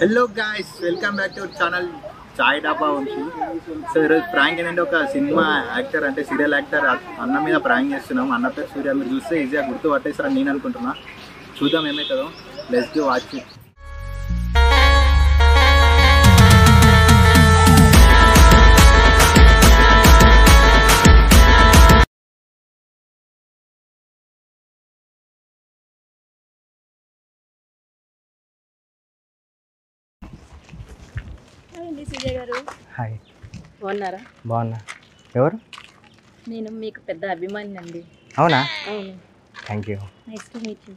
Hello guys, welcome back to our channel Chai Dhaba Vamsi. So ఈరోజు prank ఏంటంటే ఒక సినిమా యాక్టర్ అంటే సీరియల్ యాక్టర్ అన్న మీద ప్రాంక్ చేస్తున్నాం. అన్న పేరు సూర్య. మీరు చూస్తే ఈజీగా గుర్తు పట్టేస్తారని నేను అనుకుంటున్నా. చూద్దాం ఏమవుతుందో. Let's go watch it. Surya garu, hi. బాగున్నారా? బాగున్నా. ఎవరు? నేను మీకు పెద్ద అభిమాని అండి. అవునా? అవును. Thank you. Nice to meet you.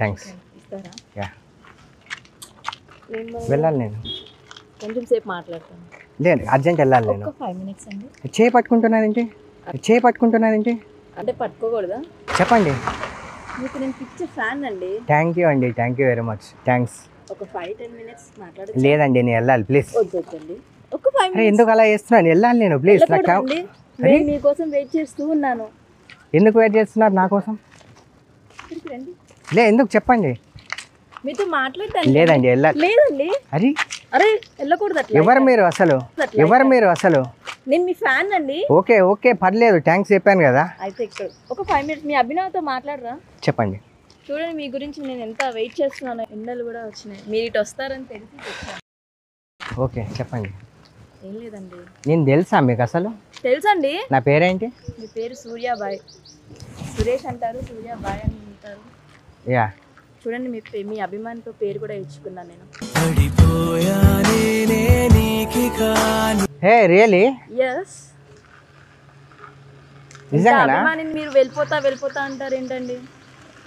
Thanks. ఇస్తారా? యా, నేను వెళ్ళాలి. నేను కొంచెం సేపు మాట్లాడతాను. లేదు, అర్జెంట్ వెళ్ళాలి. నేను 5 minutes అండి. చేయి పట్టుకుంటున్నారేంటి? అంటే పట్టుకోకూడదా? చెప్పండి. మీకు నేను పిక్చ ఫ్యాన్ అండి. థ్యాంక్ యూ అండి, thank you very much. Thanks. ఒక 5-10 minutes మాట్లాడచ్చు? లేదండి, నేను వెళ్ళాలి ప్లీజ్. వద్దండి, ఒక 5 అరే minutes. ఎందుకు అలా చేస్తున్నాను? వెళ్ళాలి నేను ప్లీజ్. నేను మీకోసం వెయిట్ చేస్తూ ఉన్నాను. ఎందుకు వెయిట్ చేస్తున్నారు నా కోసం? రండి. లే, ఎందుకు చెప్పండి. మీతో మాట్లాడతాను. లేదండి, వెళ్ళాలి. లేదండి. అరే వెళ్ళకూడదు అట్లా. ఎవరు మీరు అసలు? నేను మీ ఫ్యాన్ అండి. ఓకే పర్లేదు, థ్యాంక్స్ చెప్పాను కదా. అయితే ఇక్కడ ఒక 5 minutes మీ అభినవ్తో మాట్లాడరా? చెప్పండి. చూడండి, మీ గురించి నేను ఎంత వెయిట్ చేస్తున్నాను. ఎండలు కూడా వచ్చినాయి, మీరు ఇటు వస్తారని తెలిసి వచ్చాను. ఓకే చెప్పండి. ఏం లేదండి. నేను తెలుసా మీకు అసలు? తెలుసండి. నా పేరేంటి? మీ పేరు సూర్యాబాయ్. సురేష్ అంటారు, సూర్యాబాయ్ అని అంటారు. యా. చూడండి, మీ అభిమానితో పేరు కూడా ఇచ్చుకున్నాను నేను. Hey really? ఎస్. నిజంగానా? అభిమానిని మీరు వెళ్ళిపోతా అంటారు ఏంటండి?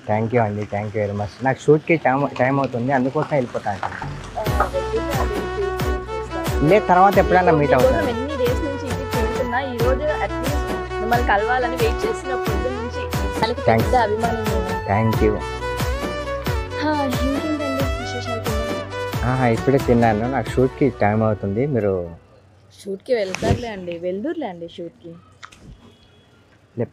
థ్యాంక్ యూ అండి, థ్యాంక్ యూ వెరీ మచ్. నాకు షూట్కి టైం అవుతుంది, అందుకోసం వెళ్ళిపోతాను. లేదు, తర్వాత ఎప్పుడైనా మీట్ అవుతాను. ఎన్ని డేస్ నుంచి ఇది తింటున్నా, ఈ రోజు అట్లీస్ట్ మిమ్మల్ని కలవాలని వెయిట్ చేసినప్పటి నుంచి పెద్ద అభిమాని. Thank you. ఇంకేంటండి విశేషాలు? ఇప్పుడే తిన్నాను. నాకు షూట్కి టైం అవుతుంది. మీరు షూట్కి వెళ్దూరులే అండి షూట్కి.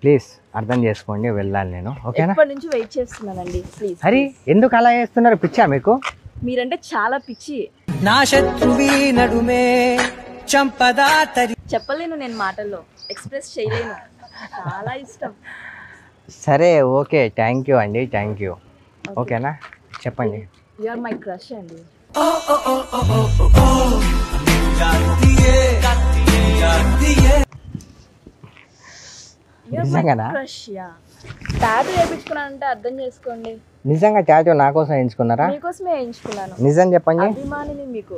ప్లీజ్ అర్థం చేసుకోండి, వెళ్ళాలి నేను. ఓకేనా? ఎప్పటి నుంచి వెయిట్ చేస్తున్నానండి, ప్లీజ్. అరే ఎందుకు అలా చేస్తున్నారు? పిచ్చా మీకు? మీరంటే చాలా పిచ్చి. నా శత్రువి నడుమే చంపదా తరి. చెప్పలేను, నేను మాటల్లో ఎక్స్ప్రెస్ చేయలేను. చాలా ఇష్టం. సరే ఓకే, థ్యాంక్ యూ అండి, థ్యాంక్ యూ. ఓకేనా? చెప్పండి. యు ఆర్ మై క్రష్ అండి. నిజంగానా? టాటూ వేయించుకున్నానంటే అర్థం చేసుకోండి. నిజంగా టాటూ నా కోసం వేయించుకున్నారా? మీకోసమే వేయించుకున్నాను. నిజం చెప్పండి. అభిమానిని మీకు.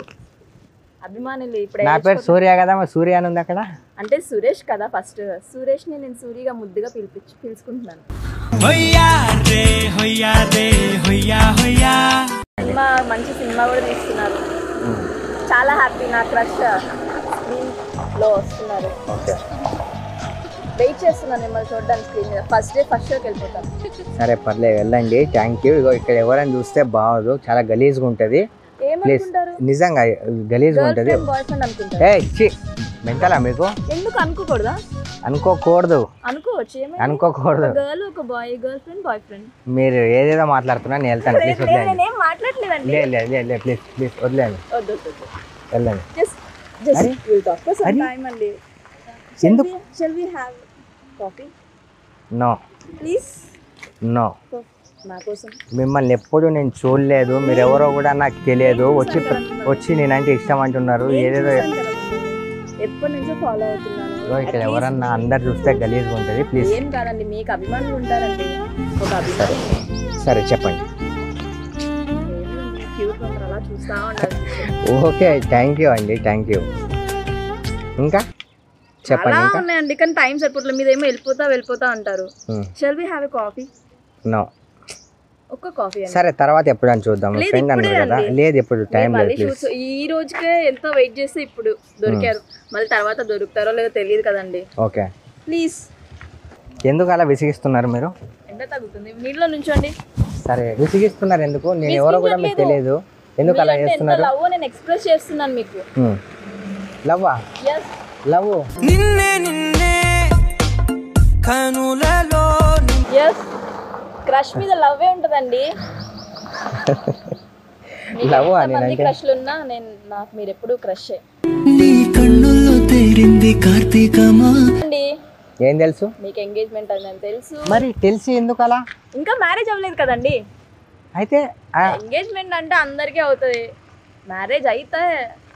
అభిమానులు ఇప్పుడు నా పేరు సూర్య కదా, మరి సూర్య అని ఉంది అక్కడ. అంటే సురేష్ కదా. ఫస్ట్ సురేష్ ని నేను సూర్యగా ముద్దుగా పిలుచుకుంటున్నాను. సినిమా మంచి సినిమా కూడా తీస్తున్నారు. చాలా హ్యాపీ. నా క్రష్ స్క్రీన్ లో వస్తున్నారు. వెయిట్ చేస్తున్నాను మిమ్మల్ని చూడడానికి స్క్రీన్ మీద. ఫస్ట్ షోకి వెళ్ళిపోతాను. సరే పర్లేదు, వెళ్ళండి. Thank you. ఇగో ఇక్కడ ఎవరైనా చూస్తే బాగోదు, చాలా గలీజ్గా ఉంటుంది. ప్లీజ్, నిజంగా గలీజ్గా ఉంటుంది. మెంటలా మీకు? ఎందుకు అనుకోకూడదా? అనుకోకూడదు. అనుకోవచ్చు. గర్ల్ ఒక boy, girlfriend, boyfriend. మీరు ఏదేదో మాట్లాడుతున్నా, నేను వెళ్తాను. ప్లీజ్ వదిలేండి. నేనేం మాట్లాడలేదండి. లేదు ప్లీజ్ వదిలేండి. వెళ్ళండి. ఎందుకు? Shall we have coffee? No Please. No. నా కోసం. మిమ్మల్ని ఎప్పుడు నేను చూడలేదు, మీరు ఎవరో కూడా నాకు తెలియదు. వచ్చి నేనంటే ఇష్టం అంటున్నారు. ఏదేదో ఎప్పటి నుంచో ఫాలో అవుతున్నాను. ఇక్కడ ఎవరన్నా అందరు చూస్తే గలీజ్గా ఉంటుంది. ప్లీజ్. ఏం కాదండి, మీకు అభిమానులు ఉంటారండి. ఒక అభిమాని. సరే చెప్పండి. క్యూట్ ఉంటారు, అలా చూస్తా ఉండాలి. ఓకే, థ్యాంక్ యూ అండి, థ్యాంక్ యూ. ఇంకా చెప్పండి. చాలా ఉన్నాయండి, కానీ టైం సరిపోట్లేదు. మీరేమో వెళ్ళిపోతా అంటారు. Shall we have a coffee? No. ఒక్క కాఫీ. సరే తర్వాత ఎప్పుడు అని చూద్దాం. ఫ్రెండ్ అన్నారు కదా. లేదు, ఇప్పుడు టైం లేదు. ఈ రోజుకే ఎంతో వెయిట్ చేస్తే ఇప్పుడు దొరికారు. మళ్ళీ తర్వాత దొరుకుతారో లేదో తెలియదు కదండి. Okay please. ఎందుకు అలా విసిగిస్తున్నారు మీరు? ఎండ తగ్గుతుంది, నీళ్ళలో నుంచోండి. సరే విసిగిస్తున్నారు ఎందుకు? నేను ఎవరో కూడా మీకు తెలియదు. ఎందుకు అలా చేస్తున్నారు? లవ్ నేను ఎక్స్ప్రెస్ చేస్తున్నాను మీకు. లవ్వా? లవ్. నిన్నే కనులలో. క్రష్ మీద లవ్వే ఉంటుందండి. లవ్ అని అంటే క్రష్లు ఉన్నా నాకు మీరు ఎప్పుడు క్రష్ నీ కన్నుల్లో తేరింది కార్తీకమా అండి. ఏం తెలుసు మీకు ఎంగేజ్మెంట్ అని తెలుసు, మరి తెలిసి ఎందుకు అలా? ఇంకా మ్యారేజ్ అవ్వలేదు కదండి. అయితే ఎంగేజ్మెంట్ అంటే అందరికీ అవుతుంది, మ్యారేజ్ అయితే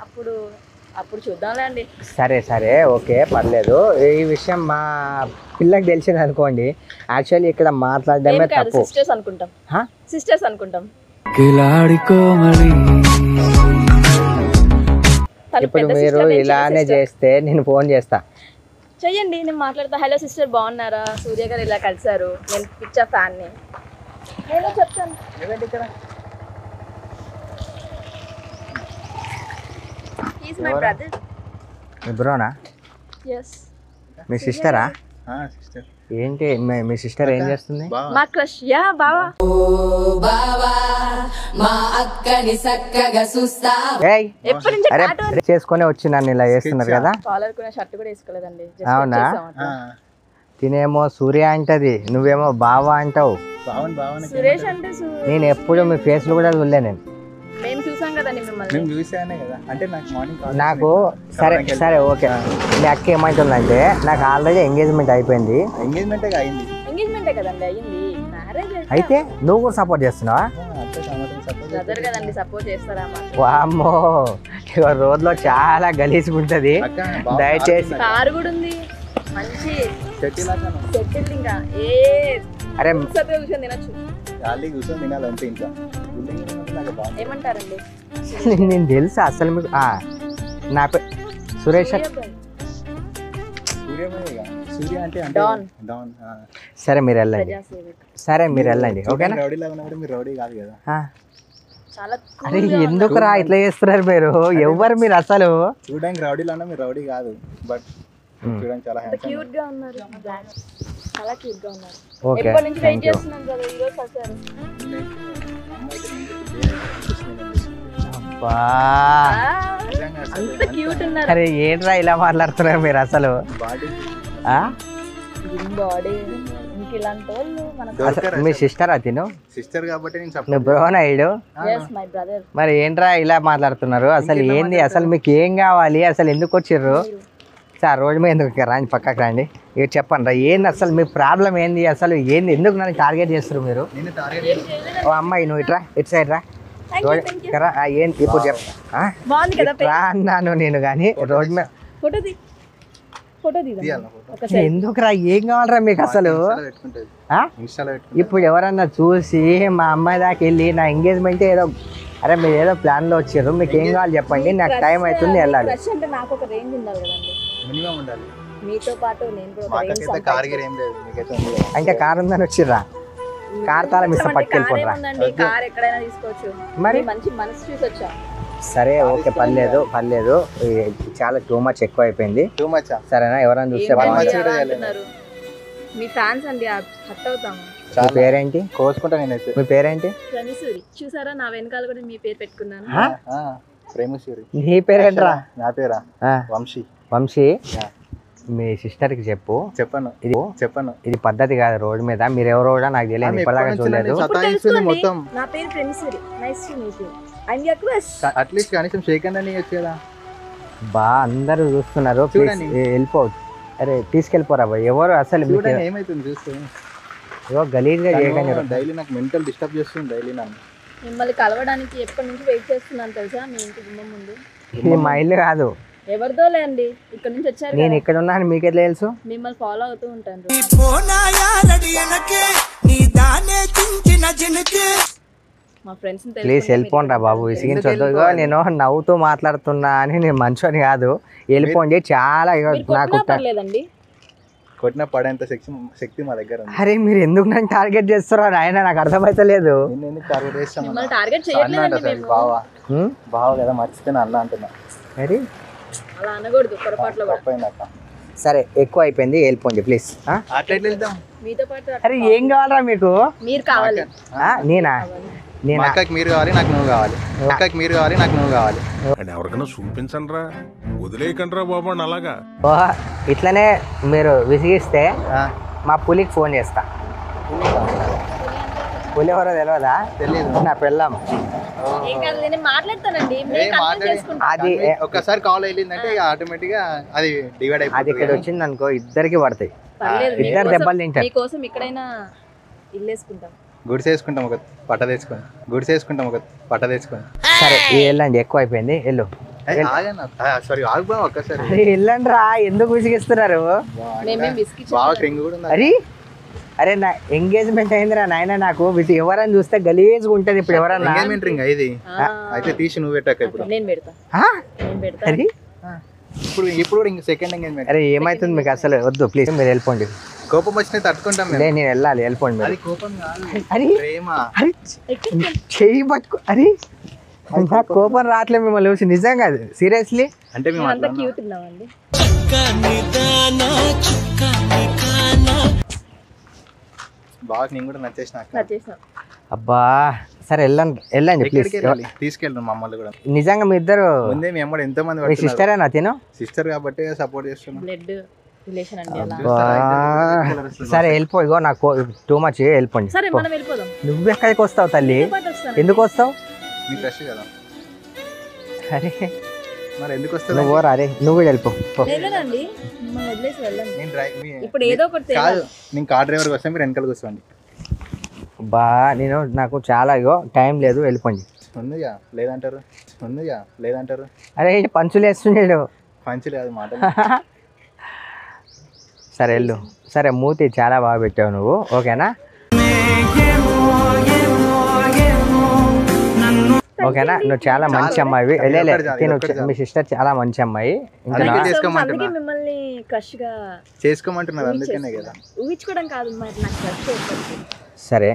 అప్పుడు చూద్దాంలే అండి. సరే సరే ఓకే పర్లేదు. ఈ విషయం మా పిల్లకి తెలిసింది అనుకోండి, యాక్చువల్లీ ఇక్కడ మాట్లాడడమే తప్పు. సిస్టర్స్ అనుకుంటాం. ఇప్పుడు మీరు ఇలానే చేస్తే నేను ఫోన్ చేస్తా. చెయ్యండి, నేను మాట్లాడతా. హలో సిస్టర్ బాగున్నారా, సూర్య గారు ఇలా కలిసారు, నేను పిచ్చా ఫ్యాన్ ని, నేను చెప్తాను. He's my brother. మీ బ్రోనా? Yes. మీ సిస్టరా? సిస్టర్. ఏంటి మీ సిస్టర్ ఏం చేస్తుంది? మా క్రష్. యా బావా. ఏయ్ అరే చేసుకొని వచ్చి నన్ను ఇలా చేస్తున్నారు కదా. కాలర్ కూడా షర్ట్ కూడా వేసుకోలేదండి. అవునా? తినేమో సూర్య అంటది, నువ్వేమో బావా అంటావు. సురేష్ అంటే నేను ఎప్పుడు మీ ఫేస్ లో కూడా చూడలే. నేను మేము చూసాం కదండి మిమ్మల్ని. నాకు సరే సరే ఓకే. మీ అక్క ఏమంటుందంటే నాకు ఆల్రెడీ ఎంగేజ్మెంట్ అయిపోయింది. ఎంగేజ్మెంటే కదండి అయ్యింది, మ్యారేజ్ అయితే నువ్వు కూడా సపోర్ట్ చేస్తున్నావా? బ్రదర్ కదండి, సపోర్ట్ చేస్తారా? వామ్మో రోడ్లో చాలా గలీజ్గా ఉంటది, దయచేసి. కారు కూడా ఉంది మంచి సెటిల్, ఇంకా అరే కూర్చొని తినచ్చు. ఏమంటారండి? నేను తెలుసా అసలు మీకు నా పేరు సురేష్. సరే మీరు వెళ్ళండి, సరే మీరు వెళ్ళండి ఓకేనా? అరే ఎందుకురా ఇట్లా చేస్తున్నారు మీరు? ఎవరు మీరు అసలు? చూడడానికి రౌడీలు అన్నా, మీరు రౌడీ కాదు, బట్ చూడడానికి చాలా క్యూట్ గా ఉన్నారు, చాలా క్యూట్ గా ఉన్నారు. ఓకే ఎప్పటి నుంచి వెయిట్ చేస్తున్నాం కదా, ఈ రోజు కలిసారు. అంత క్యూట్ ఉన్నారు. అరే ఏంట్రా ఇలా మాట్లాడుతున్నారు మీరు అసలు? బాడీ ఇలాంటి వాళ్ళు మనకు. మీ సిస్టర్ తిను సిస్టర్ కాబట్టి నువ్వు బ్రోనా ఇడు. yes my brother. మరి ఏంట్రా ఇలా మాట్లాడుతున్నారు? అసలు ఏంది? అసలు మీకు ఏం కావాలి? అసలు ఎందుకు వచ్చిర్రు? సార్ రోడ్డు మీద ఎందుకు రాండి, పక్కకు రండి. ఇక చెప్పండి రా, ఏంది అసలు మీ ప్రాబ్లం ఏంది? అసలు ఏంది? ఎందుకు నన్ను టార్గెట్ చేస్తారు మీరు? ఓ అమ్మాయి నువ్వు ఇట్రా, ఇటు సైడ్ రా. ఏంటి ఇప్పుడు చెప్పరా అన్నాను నేను, కానీ రోడ్డు మీద ఎందుకురా? ఏం కావాలరా మీకు అసలు? ఇప్పుడు ఎవరన్నా చూసి మా అమ్మాయి దాకా వెళ్ళి నా ఎంగేజ్మెంట్ ఏదో, అరే మీరు ఏదో ప్లాన్ లో వచ్చారు, మీకు ఏం కావాలి చెప్పండి, నాకు టైం అవుతుంది వెళ్ళాలి. అంటే నాకు ఒక రేంజ్ ఉండాలి కదండి, మినిమం ఉండాలి. మీతో పాటు నేను కూడా అంటే కారు ఉందని వచ్చిర్రా? కార్ తాళం ఇస్తా పట్టుకెళ్ళిపోరా. కార్ ఎక్కడైనా తీసుకోవచ్చు, మరి మంచి మనసు చూసి వచ్చా. సరే ఓకే పర్లేదు పర్లేదు, చాలా టూ మచ్ ఎక్కువ అయిపోయింది. సరేనా? ఎవరైనా చూస్తే మీ ఫ్యాన్స్ అండి, హట్ అవుతాము. మీ పేరేంటి? కోసుకుంటా నేనైతే. మీ పేరేంటి? ప్రేమసూరి. చూసారా నా వెనకాల కూడా మీ పేరు పెట్టుకున్నాను. ప్రేమసూరి. నీ పేరేంట్రా? నా పేరా వంశీ. వంశీ మీ సిస్టర్ కి చెప్పను ఇది పద్ధతి కాదు రోడ్ మీద. మీరు ఎవరో కూడా నాకు తెలియదు, ఇప్పటిదాకా చూడలేదు. నా పేరు Premasuri. Nice to meet you. And request at least కనీసం షేక్ హ్యాండ్ అని వచ్చేదా? బా అందరూ చూస్తున్నారు, వెళ్ళిపోవచ్చు. అరే తీసుకెళ్ళిపోరా బాయ్. ఎవరు అసలు ఏమైతుంది చూస్తే? ఏవో గలీజ్గా చేయగానే డైలీ నాకు మెంటల్ డిస్టర్బ్ చేస్తుంది. డైలీ నన్ను మిమ్మల్ని కలవడానికి ఎప్పటి నుంచి వెయిట్ చేస్తున్నాను తెలుసా? మీ ఇంటి గుమ్మం ముందు. ఇది మా ఇల్లు కాదు, ఎవరిదోలే అండి, ఇక్కడ నుంచి వచ్చారు. నేను ఇక్కడ ఉన్నాను, మీకు ఎట్లా తెలుసు? మిమ్మల్ని ఫాలో అవుతూ ఉంటాను. మా ఫ్రెండ్స్ ప్లీజ్ వెళ్ళిపోండి రా బాబు, విసిగించొద్దు. నేను నవ్వుతూ మాట్లాడుతున్నా అని, నేను మంచోని కాదు, వెళ్ళిపోండి. చాలా నాకు కొట్టిన పడేంత శక్తి మా దగ్గర ఉంది. అరే మీరు ఎందుకు నన్ను టార్గెట్ చేస్తున్నారు ఆయన? నాకు అర్థమైతలేదు. బావ కదా మర్చిపోయినా అన్న అంటున్నా. మరి అలా అనకూడదు, పొరపాట్లో. సరే ఎక్కువ అయిపోయింది, వెళ్ళిపోండి ప్లీజ్. మీతో పాటు. అరే ఏం కావాలరా మీకు? మీరు కావాలి. నేనా? అక్కకి మీరు కావాలి, నాకు నువ్వు కావాలి. అక్కకి మీరు కావాలి, నాకు నువ్వు కావాలి. ఎవరికైనా చూపించండి రా, వదిలేయకండి రా బాబు. అలాగా ఇట్లనే మీరు విసిగిస్తే మా పులికి ఫోన్ చేస్తా. పులి ఎవరో తెలియదా? తెలియదు. నా పెళ్ళాం. ఏం కాదు నేను మాట్లాడతానండి మీరు కన్ఫర్మ్ చేసుకుంటా అది ఒక్కసారి కాల్ వెళ్ళిందంటే ఆటోమేటిక్ గా అది డివైడ్ అది అయిపోతుంది. ఇక్కడ వచ్చింది అనుకో ఇద్దరికి పడతాయి. పర్లేదు ఇద్దరు దెబ్బలు తింటారు. మీకోసం ఇక్కడైనా ఇల్లేసుకుంటాం. గుడిసేసుకుంటాం ఒక పట్ట తెచ్చుకొని, గుడిసేసుకుంటాం ఒక పట్ట తెచ్చుకొని. సరే వెళ్ళండి, ఎక్కువ అయిపోయింది వెళ్ళు. సారీ ఆగుబా ఒక్కసారి. అరే వెళ్ళండి రా, ఎందుకు విసిగిస్తున్నారు? మేమేం బిస్కెట్ బాగా రింగ్ కూడా ఉంది. అరే అరే నా ఎంగేజ్మెంట్ అయిందిరా నాయన, నాకు ఎవరని చూస్తే గలీజ్గా ఉంటది. ఇప్పుడు ఎవరన్నా ఎంగేజ్మెంట్ రింగ్ ఇది అయితే తీసి నువ్వు పెట్టాక ఇప్పుడు నేను పెడతా నేను పెడతా. అరే ఇప్పుడు కూడా ఇంక సెకండ్ ఎంగేజ్మెంట్. అరే ఏమైతుంది మీకు అసలు? వద్దు ప్లీజ్, మీరు వెళ్ళిపోండి. కోపం వచ్చినా తట్టుకుంటాం మేము. నేను వెళ్ళాలి, వెళ్ళిపోండి మీరు. అది కోపం కాదు, అరే ప్రేమ. అరే చెయ్యి పట్టుకో. అరే నాకు కోపం రావట్లేదు మిమ్మల్ని చూసి, నిజంగా సీరియస్లీ. అంటే మేము అంతా క్యూట్ ఉన్నామండి. బాగా నేను కూడా నచ్చేసిన. నచ్చేసాం. అబ్బా సరే వెళ్ళండి, వెళ్ళండి ప్లీజ్. తీసుకెళ్ళను మమ్మల్ని కూడా. నిజంగా మీ ఇద్దరు ముందే మేము కూడా ఎంతో మంది మీ సిస్టరేనా తిను? సిస్టర్ కాబట్టి సపోర్ట్ చేస్తున్నాం. బ్లడ్ రిలేషన్ అండి అలా. సరే వెళ్ళిపో, ఇగో నాకు టూ మచ్, వెళ్ళిపోండి. సరే మనం వెళ్ళిపోదాం. నువ్వు ఎక్కడికి వస్తావు తల్లి? పాటు వస్తాను. ఎందుకు వస్తావు? మీ క్రష్ కదా. అరే మరి ఎందుకు వస్తుంది? నువ్వు అరే నువ్వు వెళ్ళిపో. వెళ్ళరండి, మిమ్మల్ని వదిలేసి వెళ్ళండి. నేను డ్రైవ్ ఇప్పుడు ఏదో ఒకటి కాదు, నేను కార్ డ్రైవర్కి వస్తాను, మీరు వెనకాల కూర్చోండి. బా నేను నాకు చాలా ఇగో టైం లేదు, వెళ్ళిపోండి. ఉందిగా లేదంటారు, ఉందిగా లేదంటారు. అరే పంచులు వేస్తున్నాడు. పంచులు కాదు మాట. సరే వెళ్ళు. సరే మూతి చాలా బాగా పెట్టావు నువ్వు, ఓకేనా? ఓకేనా? నువ్వు చాలా మంచి అమ్మాయి. తిను, మీ సిస్టర్ చాలా మంచి అమ్మాయి. ఇంకా అందుకే మిమ్మల్ని క్రష్ గా చేసుకోమంటున్నారు, అందుకనే కదా. ఊహించుకోవడం కాదు, మరి నాకు క్రష్. సరే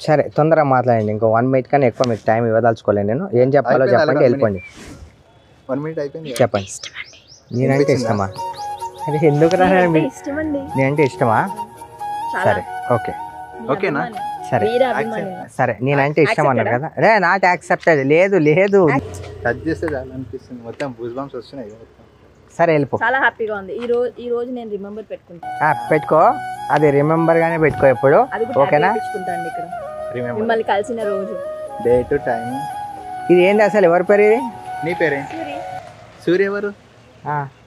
సరే తొందరగా మాట్లాడండి, ఇంకో 1 minute కన్నా ఎక్కువ మీకు టైం ఇవ్వదలుచుకోలేను నేను. ఏం చెప్పాలో చెప్పండి, వెళ్ళిపోండి. 1 minute అయిపోయింది. చెప్పండి. నేనంటే ఇష్టమా? అరే ఎందుకు రా? ఇష్టమండి. నేనంటే ఇష్టమా? సరే ఓకే ఓకేనా? సరే సరే నేనంటే ఇష్టం అన్నారు కదా. అరే నాట్ యాక్సెప్టెడ్. లేదు లేదు టచ్ చేస్తే చాలా అనిపిస్తుంది, మొత్తం బూజ్ బంప్స్ వస్తున్నాయి. సరే వెళ్ళిపో. చాలా హ్యాపీగా ఉంది ఈ రోజు నేను రిమెంబర్ పెట్టుకుంటాను. పెట్టుకో, అది రిమెంబర్ గానే పెట్టుకో ఎప్పుడు, ఓకేనా? ఇక్కడ మిమ్మల్ని కలిసిన రోజు, డేట్ టైం. ఇది ఏంది అసలు? ఎవరి పేరు ఇది? నీ పేరే సూర్య. ఎవరు?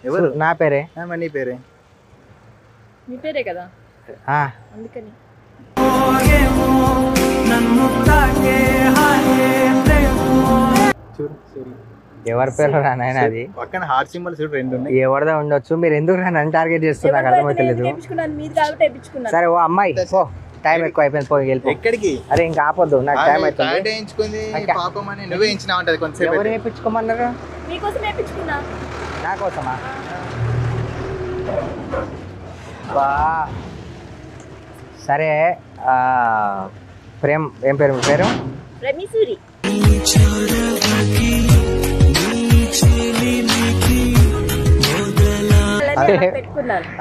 ఎవరు? నా పేరే. మరి నీ పేరే? మీ పేరే కదా, అందుకని. చూడు సూర్య. ఎవరి పేరు రా నాయన? అది పక్కన హార్ట్ సింబల్ చూడు, 2 ఉన్నాయి. ఎవరిదా ఉండొచ్చు. మీరు ఎందుకు నన్ను టార్గెట్ చేస్తున్నారు నాకు అర్థమవుతలేదు. సరే ఓ అమ్మాయి పో, టైం ఎక్కువ అయిపోయింది, పోయి వెళ్ళిపో. ఎక్కడికి? అరే ఇంకా ఆపొద్దు, నాకు టైం అవుతుంది. వేయించుకుంది పాపం అని నువ్వే వేయించినావు అంటది కొంచెం. ఎవరు వేయించుకోమన్నారు? మీకోసం వేయించుకున్నా. నా కోసమా? బా సరే ప్రేమ్, ఏం పేరు మీ పేరు? రమేశ్వరి.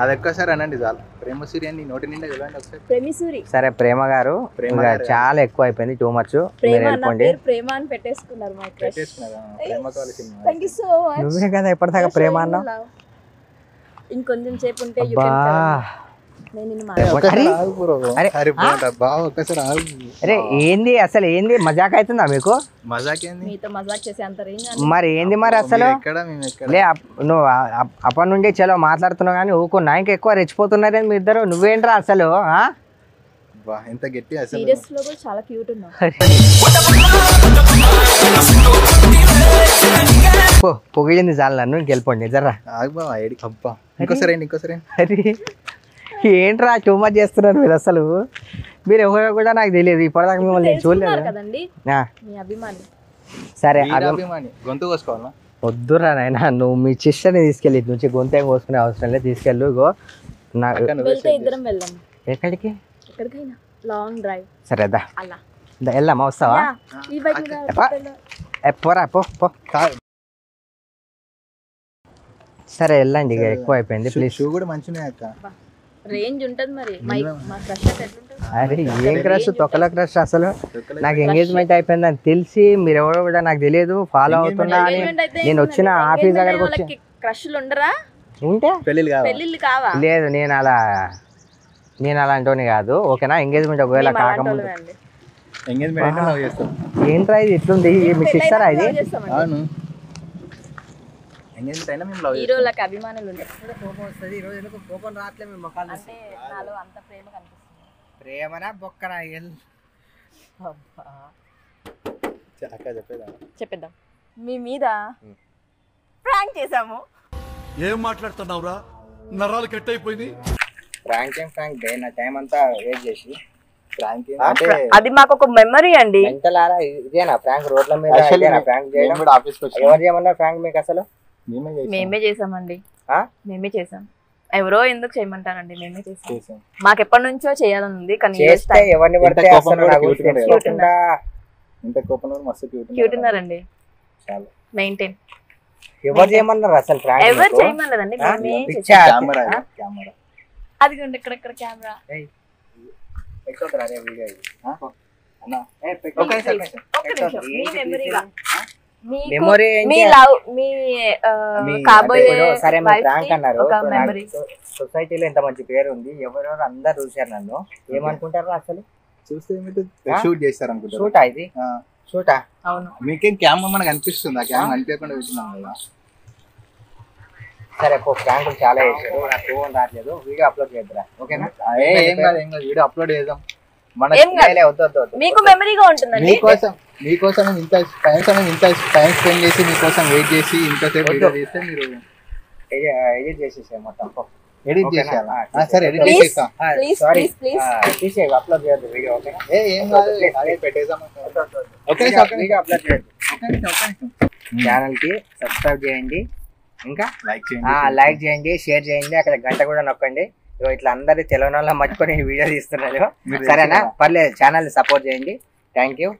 అది ఒక్కసారి అనండి చాలు. ప్రేమ సూర్య అని నోటి నిండా వెళ్ళండి ఒకసారి. ప్రేమిసూరి. సరే ప్రేమ గారు, చాలా ఎక్కువ అయిపోయింది, టూ మచ్. మీరు వెళ్ళిపోండి. ప్రేమ అని పెట్టేసుకున్నారు. నువ్వే కదా ఇప్పటిదాకా ప్రేమ అన్నావు. ఇంకొంచెం సేపు ఉంటే అరే ఏంది అసలు? ఏంది మజాక్ అవుతుందా మీకు? మరి ఏంది మరి అసలు? లే నువ్వు అప్పటి నుండి చలో మాట్లాడుతున్నావు కానీ ఊకున్నా, ఇంకా ఎక్కువ రెచ్చిపోతున్నారే మీ ఇద్దరు. నువ్వేంట్రా అసలు? ఎంత గట్టి అసలు. సీరియస్ లో కూడా చాలా క్యూట్ ఉన్నావు. పొగిడింది చాలు, నన్ను ఇంకెళ్ళిపోండి జర్రా. అరే ఏంట్రా టూ మచ్ చేస్తున్నారు మీరు అసలు? మీరు ఎవరో కూడా నాకు తెలియదు, ఇప్పటిదాకా మిమ్మల్ని నేను చూడలేదు. సరే గొంతు కోసుకోవాలా? వద్దురా నాయన, నువ్వు మీ సిస్టర్ని తీసుకెళ్ళి నుంచి గొంతేం కోసుకునే అవసరం లేదు, తీసుకెళ్ళు. ఇగో ఇద్దరం వెళ్దాం. ఎక్కడికి? ఎక్కడికైనా లాంగ్ డ్రైవ్. సరే దా వెళ్దామా? వస్తావా? పోరా పో. సరే వెళ్ళండి, ఇక ఎక్కువ అయిపోయింది ప్లీజ్. షూ కూడా మంచిగా అక్క, రేంజ్ ఉంటది మరి. అరే ఏం క్రష్? తొక్కల క్రష్ అసలు. నాకు ఎంగేజ్మెంట్ అయిపోయిందని తెలిసి మీరు ఎవరో కూడా నాకు తెలియదు, ఫాలో అవుతున్నా అని నేను వచ్చిన ఆఫీస్ దగ్గరకు వచ్చి. క్రష్లు ఉండరా? ఉంటే పెళ్ళిళ్ళు కావా? లేదు, నేను అలాంటి కాదు, ఓకేనా? ఎంగేజ్మెంట్ ఒకవేళ కాకముందు ఎంగేజ్మెంట్ అంటే లవ్ చేస్తాం. ఏంట్రా ఇది ఇట్లుంది మీ సిస్టర్ ఇది? అవును ఎంగేజ్మెంట్ అయినా మేము లవ్ చేస్తాం. హీరోలకు అభిమానులు ఉంటారు. కోపం వస్తుంది ఈ రోజు ఎందుకు కోపం రావట్లేదు మీ ముఖాలు అంటే నాలో అంత ప్రేమ కనిపిస్తుంది. ప్రేమనా బొక్కనా అక్క చెప్పేదా? చెప్పేద్దాం. మీ మీద ప్రాంక్ చేసాము. ఏం మాట్లాడుతున్నావురా, నరాలు కట్ అయిపోయింది. ఫ్రాంక్ ఏం ఫ్రాంక్ డే నా టైం అంతా వేస్ట్ చేసి ప్రాంక్ అంటే అది మాకు ఒక మెమరీ అండి. ఎంతలారా ఇదేనా ఫ్రాంక్ రోడ్ల మీద ఇదేనా ఫ్రాంక్ చేయడం? కూడా ఆఫీస్కి వచ్చి ఎవరు చేయమన్నా ఫ్రాంక్ మీకు అసలు? మేమే చేసామండి. ఆ? మేమే చేసాం. ఎవరో ఎందుకు చేయమంటారండి, మేమే చేసాం. చేసాం. మాకు ఎప్పటి నుంచో చేయాలని ఉంది కానీ చేస్తే ఎవరిని పడితే ఎంత కోపం అసలు కూడా నాకు cute గా ఉండేది. తెలుసుకోకుండా ఇంత కోపం కూడా మస్తు క్యూట్ క్యూట్ ఉన్నారండి. చాలా మెయింటైన్ ఎవరు చేయమన్నారు అసలు ఫ్రాంక్? ఎవరు చేయమన్నదండి, మేమే చేసాం. పిచ్చా కెమెరా కెమెరా అది ఇక్కడ కెమెరా. పెట్టొద్దురా రే వీడియో ఇది. అన్న ఒక్క నిమిషం. మీ మెమరీగా మెమరీ మీ లవ్ మీ కాబోయే సరే మీరు wife ఫ్రాంక్ కి అన్నారు. ఒక మెమరీ. సొసైటీలో ఇంత మంచి పేరు ఉంది, ఎవరెవరు అందరు చూసారు నన్ను, ఏమనుకుంటారు అసలు? చూస్తే షూట్ చేస్తారు అనుకుంటా. షూటా ఇది? షూటా? అవును. మీకేం క్యామ్ మనకు అనిపిస్తుంది? ఆ క్యామ్ అనిపించకుండా పెట్టినాం కదా. సరే ఫ్రాంకులు చాలా చేశారు, నాకు ఫోన్ రావట్లేదు, వీడియో అప్లోడ్ చేద్దాం ఓకేనా? ఏం కాదు వీడియో అప్లోడ్ చేద్దాం. మన ఏం కాదు. వద్దు మీకు మెమరీగా ఉంటుందండి. మీకోసం ఇంత టైం స్పెండ్ చేసి మీకోసం వెయిట్ చేసి ఇంతసేపు వీడియో చేస్తే మీరు ఎడిట్ చేసేసాయి మొత్తం. ఎడిట్ ఓకేనా? చేసేయాలా? సరే ఎడిట్ Please. చేసేస్తా. సారీ ప్లీజ్ తీసేయి, అప్లోడ్ చేయొద్దు వీడియో ఓకేనా? ఏం కాదు అదే పెట్టేద్దాం. వీడియో అప్లోడ్ చేయొద్దు. ఛానల్ కి సబ్స్క్రైబ్ చేయండి, ఇంకా లైక్ చేయండి, షేర్ చేయండి, అక్కడ గంట కూడా నొక్కండి. ఇట్లా అందరి తెలియని వాళ్ళ మర్చిపోయి వీడియో తీస్తున్నారు. సరేనా? పర్లేదు, ఛానల్ ని సపోర్ట్ చేయండి. Thank you.